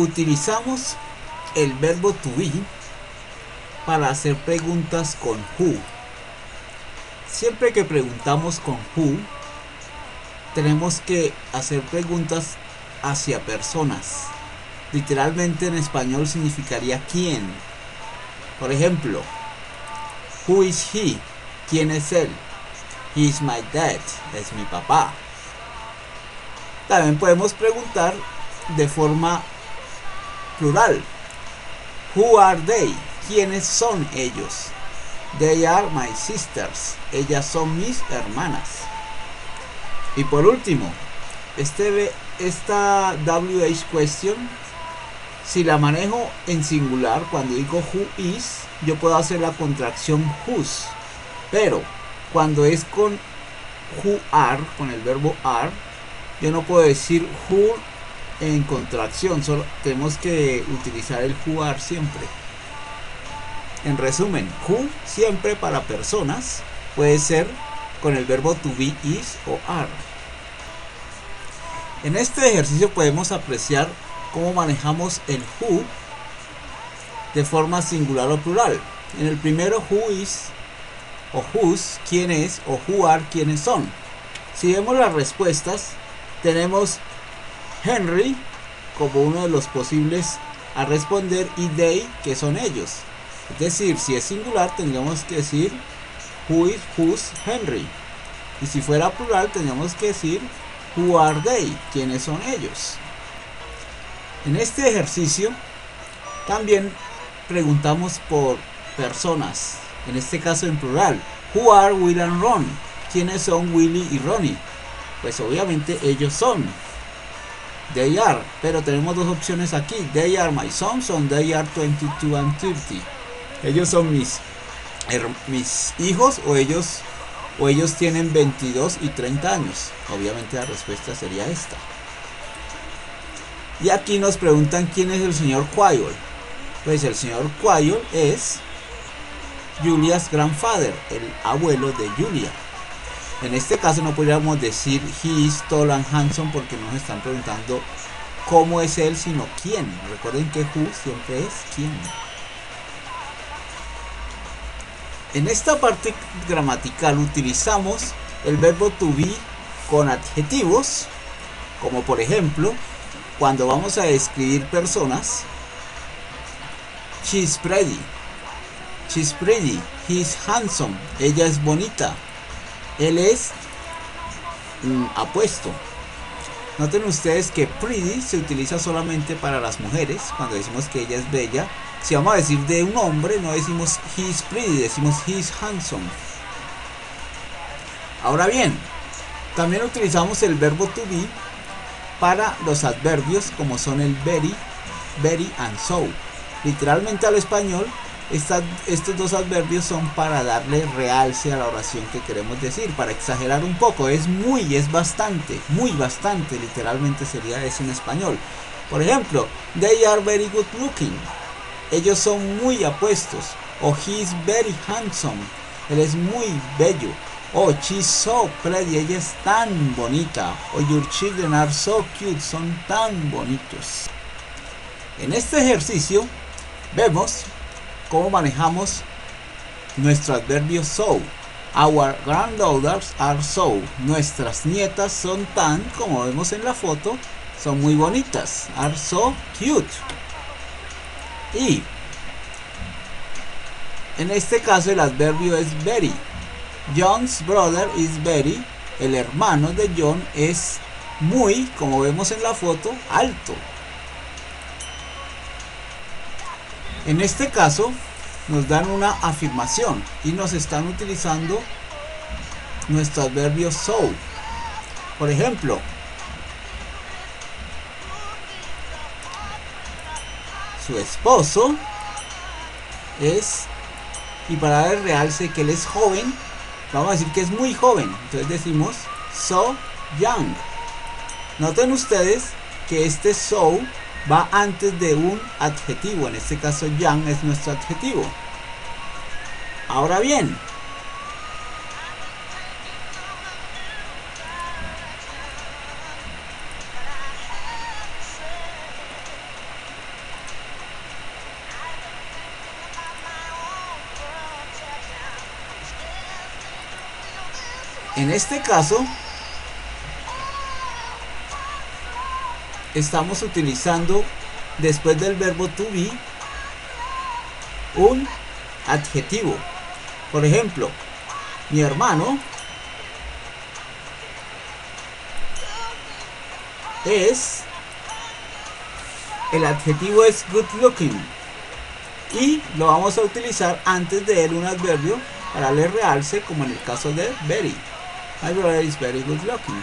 Utilizamos el verbo to be para hacer preguntas con who. Siempre que preguntamos con who, tenemos que hacer preguntas hacia personas. Literalmente en español significaría quién. Por ejemplo, who is he? ¿Quién es él? He is my dad. Es mi papá. También podemos preguntar de forma plural. Who are they? ¿Quiénes son ellos? They are my sisters. Ellas son mis hermanas. Y por último, esta WH question, si la manejo en singular, cuando digo who is, yo puedo hacer la contracción whose. Pero cuando es con who are, con el verbo are, yo no puedo decir who en contracción, solo tenemos que utilizar el who are siempre. En resumen, who siempre para personas puede ser con el verbo to be, is o are. En este ejercicio podemos apreciar cómo manejamos el who de forma singular o plural. En el primero, who is o whose, quién es, o who are, quiénes son. Si vemos las respuestas, tenemos Henry como uno de los posibles a responder y they, que son ellos. Es decir, si es singular tendríamos que decir who is whose Henry, y si fuera plural tendríamos que decir who are they, quiénes son ellos. En este ejercicio también preguntamos por personas, en este caso en plural. Who are Will and Ron? ¿Quiénes son Willy y Ronnie? Pues obviamente ellos son. They are, pero tenemos dos opciones aquí. They are my sons o they are 22 and 30. Ellos son mis hijos o ellos tienen 22 y 30 años. Obviamente la respuesta sería esta. Y aquí nos preguntan quién es el señor Quayle. Pues el señor Quayle es Julia's grandfather, el abuelo de Julia. En este caso no podríamos decir he is tall and handsome porque nos están preguntando cómo es él, sino quién. Recuerden que who siempre es quién. En esta parte gramatical utilizamos el verbo to be con adjetivos, como por ejemplo, cuando vamos a describir personas, she's pretty, he's handsome, ella es bonita, él es apuesto. Noten ustedes que pretty se utiliza solamente para las mujeres, cuando decimos que ella es bella. Si vamos a decir de un hombre, no decimos he's pretty, decimos he's handsome. Ahora bien, también utilizamos el verbo to be para los adverbios como son el very, very and so. Literalmente al español, estos dos adverbios son para darle realce a la oración que queremos decir, para exagerar un poco. Es muy, es bastante, muy bastante, literalmente sería eso en español. Por ejemplo, they are very good looking. Ellos son muy apuestos. O he is very handsome. Él es muy bello. O she's so pretty. Ella es tan bonita. O your children are so cute. Son tan bonitos. En este ejercicio vemos cómo manejamos nuestro adverbio so. Our granddaughters are so. Nuestras nietas son tan, como vemos en la foto, son muy bonitas. Are so cute. Y en este caso el adverbio es very. John's brother is very. El hermano de John es muy, como vemos en la foto, alto. En este caso nos dan una afirmación y nos están utilizando nuestro adverbio so. Por ejemplo, su esposo es, y para dar el realce que él es joven, vamos a decir que es muy joven, entonces decimos so young. Noten ustedes que este so va antes de un adjetivo, en este caso young es nuestro adjetivo. Ahora bien, En este caso estamos utilizando después del verbo to be un adjetivo. Por ejemplo, mi hermano es, el adjetivo es good looking y lo vamos a utilizar antes de él un adverbio para darle realce, como en el caso de very. My brother is very good looking.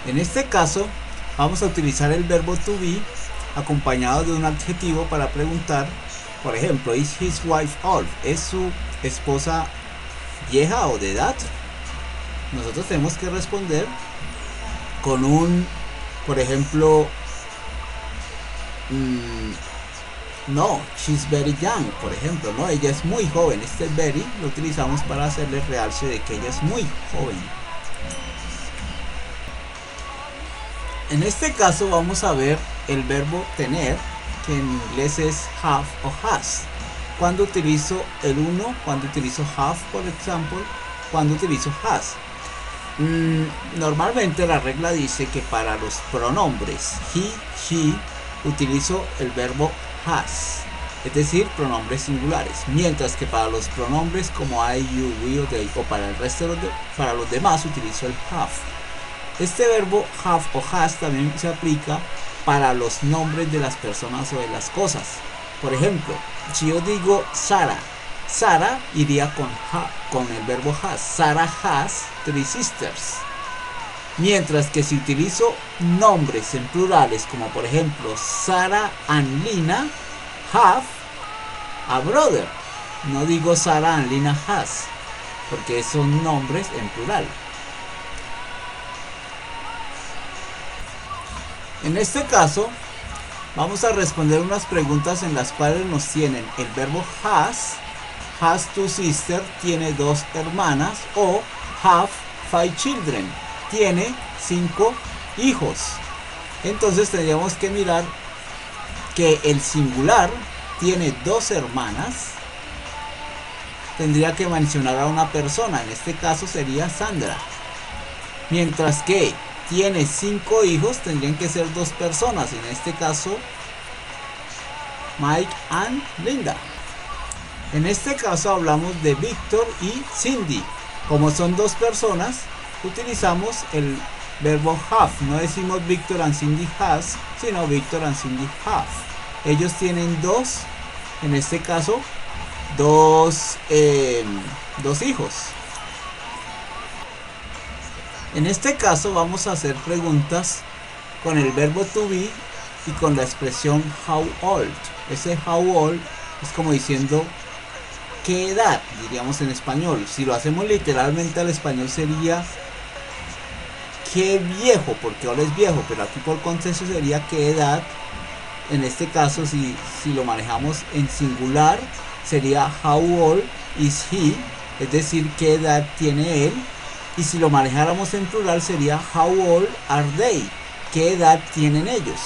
En este caso vamos a utilizar el verbo to be acompañado de un adjetivo para preguntar. Por ejemplo, is his wife old? ¿Es su esposa vieja o de edad? Nosotros tenemos que responder con un, por ejemplo, no, she's very young, por ejemplo, no, ella es muy joven. Este very lo utilizamos para hacerle realce de que ella es muy joven. En este caso vamos a ver el verbo tener, que en inglés es have o has. Cuando utilizo el uno, cuando utilizo have, por ejemplo, cuando utilizo has. Normalmente la regla dice que para los pronombres he, she, utilizo el verbo has, es decir, pronombres singulares, mientras que para los pronombres como I, you, we o they, o para el resto para los demás utilizo el have. Este verbo have o has también se aplica para los nombres de las personas o de las cosas. Por ejemplo, si yo digo Sara, Sara iría con el verbo has. Sara has 3 sisters. Mientras que si utilizo nombres en plurales, como por ejemplo Sara and Lina have a brother. No digo Sara and Lina has, porque son nombres en plural. En este caso vamos a responder unas preguntas en las cuales nos tienen el verbo has 2 sisters, tiene 2 hermanas, o have 5 children, tiene 5 hijos. Entonces tendríamos que mirar que el singular tiene 2 hermanas, tendría que mencionar a una persona, en este caso sería Sandra. Mientras que tiene 5 hijos, tendrían que ser 2 personas, en este caso Mike and Linda. En este caso hablamos de Víctor y Cindy. Como son 2 personas, utilizamos el verbo have. No decimos Víctor and Cindy has, sino Víctor and Cindy have. Ellos tienen 2, en este caso, 2 hijos. En este caso vamos a hacer preguntas con el verbo to be y con la expresión how old. Ese how old es como diciendo ¿qué edad? Diríamos en español. Si lo hacemos literalmente al español sería ¿qué viejo? Porque old es viejo, pero aquí por contexto sería ¿qué edad? En este caso si lo manejamos en singular sería how old is he? Es decir, ¿qué edad tiene él? Y si lo manejáramos en plural sería how old are they? ¿Qué edad tienen ellos?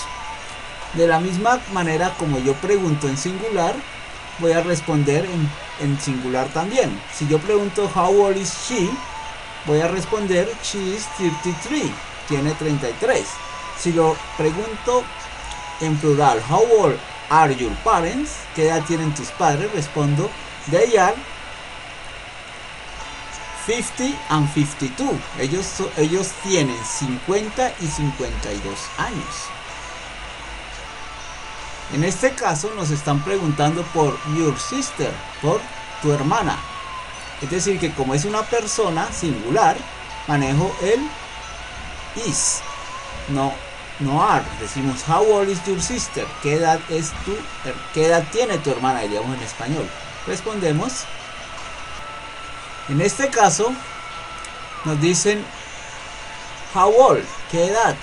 De la misma manera como yo pregunto en singular, voy a responder en singular también. Si yo pregunto how old is she, voy a responder she is 33, tiene 33. Si lo pregunto en plural, how old are your parents? ¿Qué edad tienen tus padres? Respondo they are 50 and 52. Ellos tienen 50 y 52 años. En este caso nos están preguntando por your sister, por tu hermana. Es decir, que como es una persona singular, manejo el is, no are. Decimos how old is your sister? ¿Qué edad tiene tu hermana? Diríamos en español. Respondemos. En este caso nos dicen how old, ¿qué edad?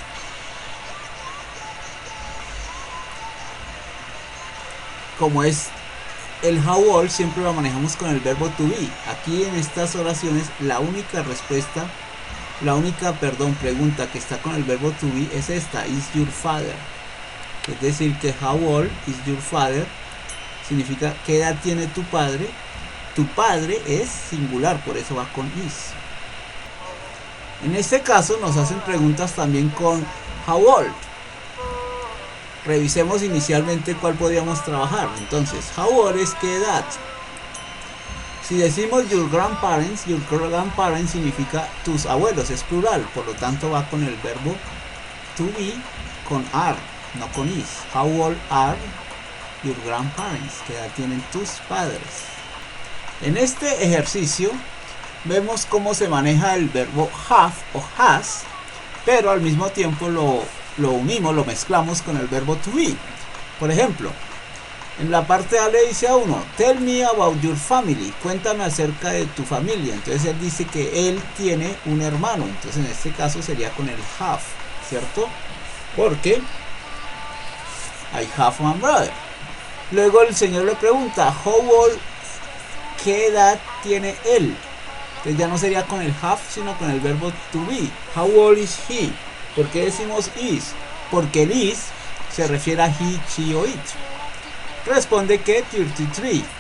Como es el how old, siempre lo manejamos con el verbo to be. Aquí en estas oraciones la única pregunta que está con el verbo to be es esta, is your father. Es decir, que how old is your father significa ¿qué edad tiene tu padre? Tu padre es singular, por eso va con is. En este caso nos hacen preguntas también con how old. Revisemos inicialmente cuál podríamos trabajar. Entonces, how old es qué edad. Si decimos your grandparents significa tus abuelos, es plural, por lo tanto va con el verbo to be con are, no con is. How old are your grandparents? ¿Qué edad tienen tus padres? En este ejercicio vemos cómo se maneja el verbo have o has, pero al mismo tiempo lo unimos, lo mezclamos con el verbo to be. Por ejemplo, en la parte A le dice a uno, tell me about your family, cuéntame acerca de tu familia. Entonces él dice que él tiene un hermano, entonces en este caso sería con el have, ¿cierto? Porque I have one brother. Luego el señor le pregunta, how old, ¿qué edad tiene él? Entonces ya no sería con el have, sino con el verbo to be. How old is he? ¿Por qué decimos is? Porque el is se refiere a he, she o it. Responde que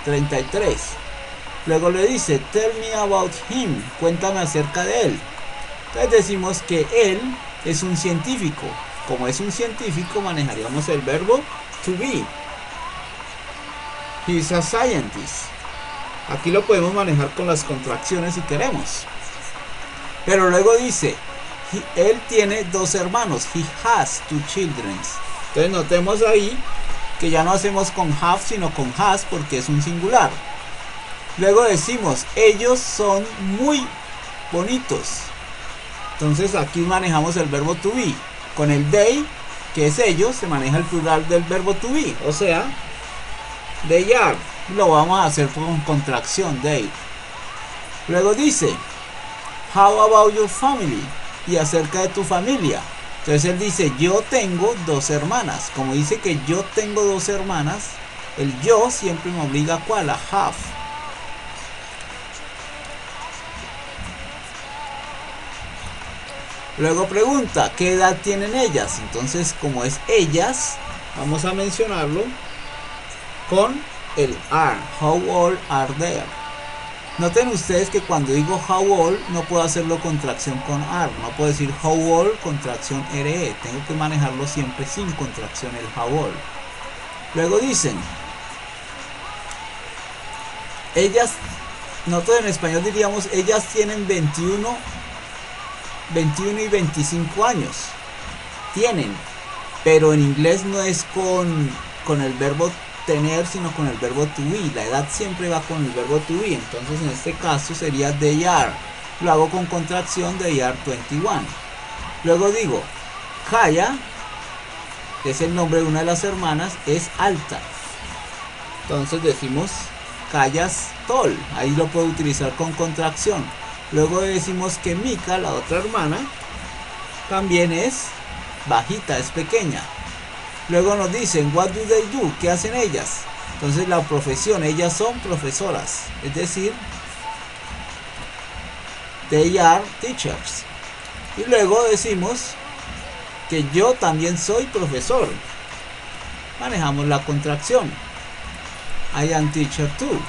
33. Luego le dice, tell me about him, cuéntame acerca de él. Entonces decimos que él es un científico. Como es un científico, manejaríamos el verbo to be. He's a scientist. Aquí lo podemos manejar con las contracciones si queremos. Pero luego dice, él tiene 2 hermanos. He has 2 children. Entonces notemos ahí que ya no hacemos con have sino con has porque es un singular. Luego decimos, ellos son muy bonitos. Entonces aquí manejamos el verbo to be. Con el they, que es ellos, se maneja el plural del verbo to be. O sea, they are. Lo vamos a hacer con contracción, they. Luego dice, how about your family? Y acerca de tu familia. Entonces él dice, yo tengo 2 hermanas. Como dice que yo tengo 2 hermanas, el yo siempre me obliga a ¿cuál? A have. Luego pregunta, ¿qué edad tienen ellas? Entonces, como es ellas, vamos a mencionarlo con el are. How old are they? Noten ustedes que cuando digo how old no puedo hacerlo contracción con are, no puedo decir how old contracción re, tengo que manejarlo siempre sin contracción el how old. Luego dicen, ellas, noten en español diríamos, ellas tienen 21 y 25 años, tienen, pero en inglés no es con el verbo tener sino con el verbo to be. La edad siempre va con el verbo to be. Entonces en este caso sería they are. Lo hago con contracción, they are 21. Luego digo Kaya, que es el nombre de una de las hermanas, es alta. Entonces decimos Kaya's tall. Ahí lo puedo utilizar con contracción. Luego decimos que Mika, la otra hermana, también es bajita, es pequeña. Luego nos dicen, what do they do? ¿Qué hacen ellas? Entonces la profesión, ellas son profesoras. Es decir, they are teachers. Y luego decimos que yo también soy profesor. Manejamos la contracción. I am teacher too.